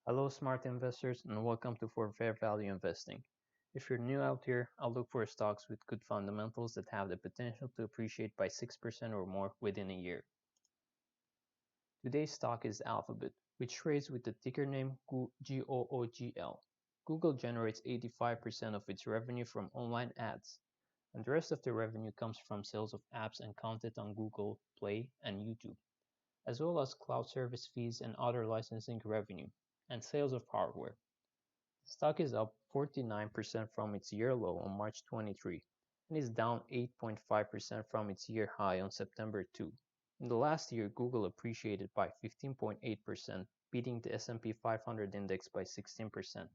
Hello, smart investors, and welcome to For Fair Value Investing. If you're new out here, I'll look for stocks with good fundamentals that have the potential to appreciate by 6% or more within a year. Today's stock is Alphabet, which trades with the ticker name GOOGL. Google generates 85% of its revenue from online ads, and the rest of the revenue comes from sales of apps and content on Google Play and YouTube, as well as cloud service fees and other licensing revenue, and sales of hardware. The stock is up 49% from its year low on March 23 and is down 8.5% from its year high on September 2. In the last year, Google appreciated by 15.8%, beating the S&P 500 index by 16%.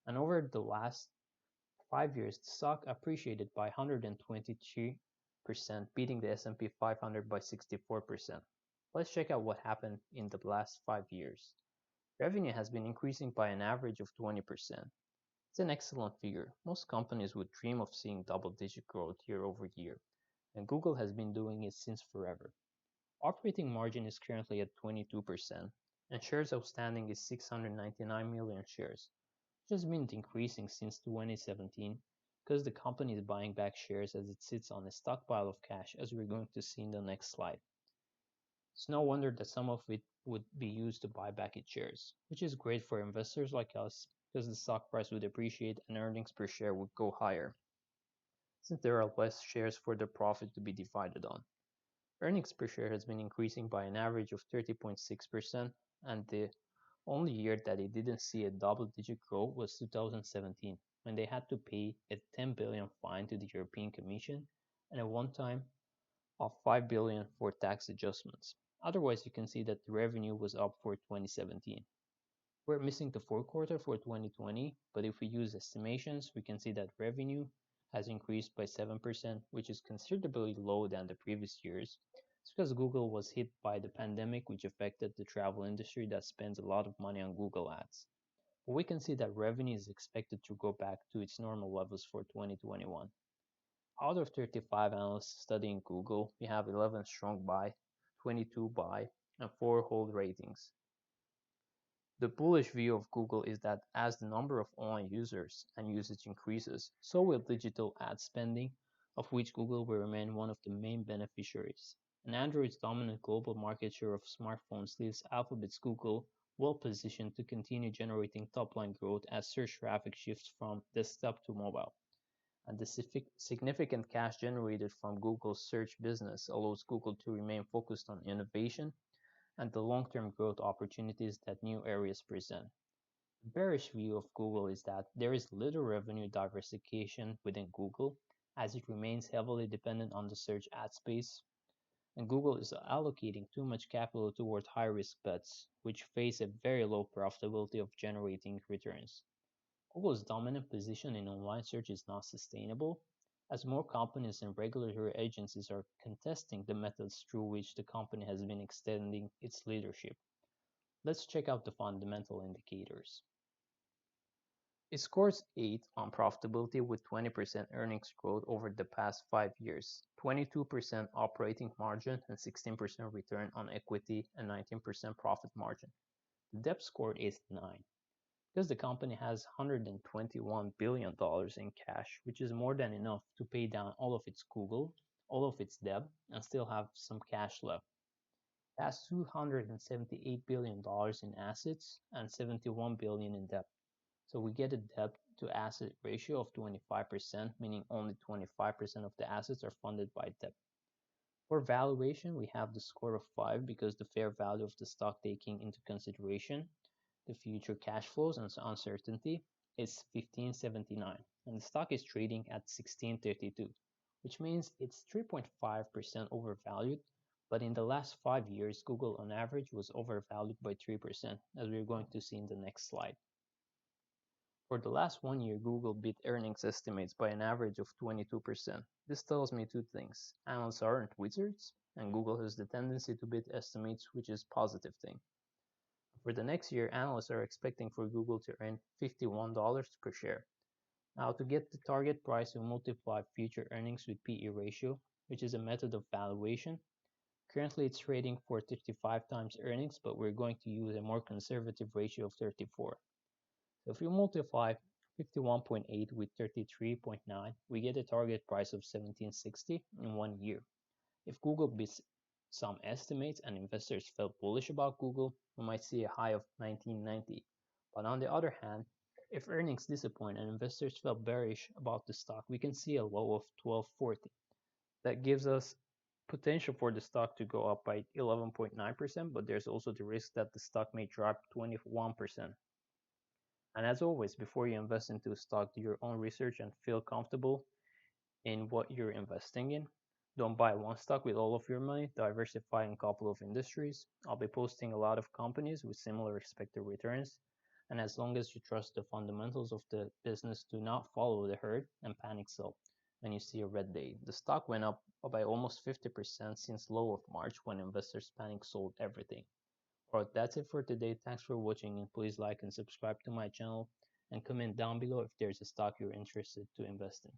And over the last 5 years, the stock appreciated by 123%, beating the S&P 500 by 64%. Let's check out what happened in the last 5 years. Revenue has been increasing by an average of 20%. It's an excellent figure. Most companies would dream of seeing double-digit growth year over year, and Google has been doing it since forever. Operating margin is currently at 22%, and shares outstanding is 699 million shares, which has been decreasing since 2017 because the company is buying back shares as it sits on a stockpile of cash, as we're going to see in the next slide. It's no wonder that some of it would be used to buy back its shares, which is great for investors like us because the stock price would appreciate and earnings per share would go higher, since there are less shares for the profit to be divided on. Earnings per share has been increasing by an average of 30.6%, and the only year that it didn't see a double-digit growth was 2017, when they had to pay a 10 billion fine to the European Commission and a one-time of 5 billion for tax adjustments. Otherwise, you can see that the revenue was up for 2017. We're missing the fourth quarter for 2020, but if we use estimations, we can see that revenue has increased by 7%, which is considerably low than the previous years. It's because Google was hit by the pandemic, which affected the travel industry that spends a lot of money on Google Ads. But we can see that revenue is expected to go back to its normal levels for 2021. Out of 35 analysts studying Google, we have 11 strong buy, 22 buy, and 4 hold ratings. The bullish view of Google is that as the number of online users and usage increases, so will digital ad spending, of which Google will remain one of the main beneficiaries. And Android's dominant global market share of smartphones leaves Alphabet's Google well positioned to continue generating top-line growth as search traffic shifts from desktop to mobile. And the significant cash generated from Google's search business allows Google to remain focused on innovation and the long-term growth opportunities that new areas present. The bearish view of Google is that there is little revenue diversification within Google, as it remains heavily dependent on the search ad space, and Google is allocating too much capital toward high-risk bets, which face a very low profitability of generating returns. Google's dominant position in online search is not sustainable, as more companies and regulatory agencies are contesting the methods through which the company has been extending its leadership. Let's check out the fundamental indicators. It scores 8 on profitability with 20% earnings growth over the past 5 years, 22% operating margin, and 16% return on equity and 19% profit margin. The debt score is 9 because the company has $121 billion in cash, which is more than enough to pay down all of its Google, all of its debt, and still have some cash left. It has $278 billion in assets and $71 billion in debt. So we get a debt to asset ratio of 25%, meaning only 25% of the assets are funded by debt. For valuation, we have the score of 5 because the fair value of the stock taking into consideration the future cash flows and uncertainty is 1579, and the stock is trading at 1632, which means it's 3.5% overvalued, but in the last 5 years, Google on average was overvalued by 3%, as we're going to see in the next slide. For the last 1 year, Google beat earnings estimates by an average of 22%. This tells me two things. Analysts aren't wizards, and Google has the tendency to beat estimates, which is a positive thing. For the next year, analysts are expecting for Google to earn $51 per share. Now, to get the target price, we multiply future earnings with PE ratio, which is a method of valuation. Currently, it's trading for 35 times earnings, but we're going to use a more conservative ratio of 34. So if you multiply 51.8 with 33.9, we get a target price of 1760 in 1 year. If Google beats some estimates and investors felt bullish about Google, we might see a high of 1990. But on the other hand, if earnings disappoint and investors felt bearish about the stock, we can see a low of 1240. That gives us potential for the stock to go up by 11.9%, but there's also the risk that the stock may drop 21%. And as always, before you invest into a stock, do your own research and feel comfortable in what you're investing in. Don't buy one stock with all of your money, diversify in a couple of industries. I'll be posting a lot of companies with similar expected returns. And as long as you trust the fundamentals of the business, do not follow the herd and panic sell when you see a red day. The stock went up by almost 50% since low of March when investors panic sold everything. Alright, that's it for today. Thanks for watching and please like and subscribe to my channel and comment down below if there's a stock you're interested to invest in.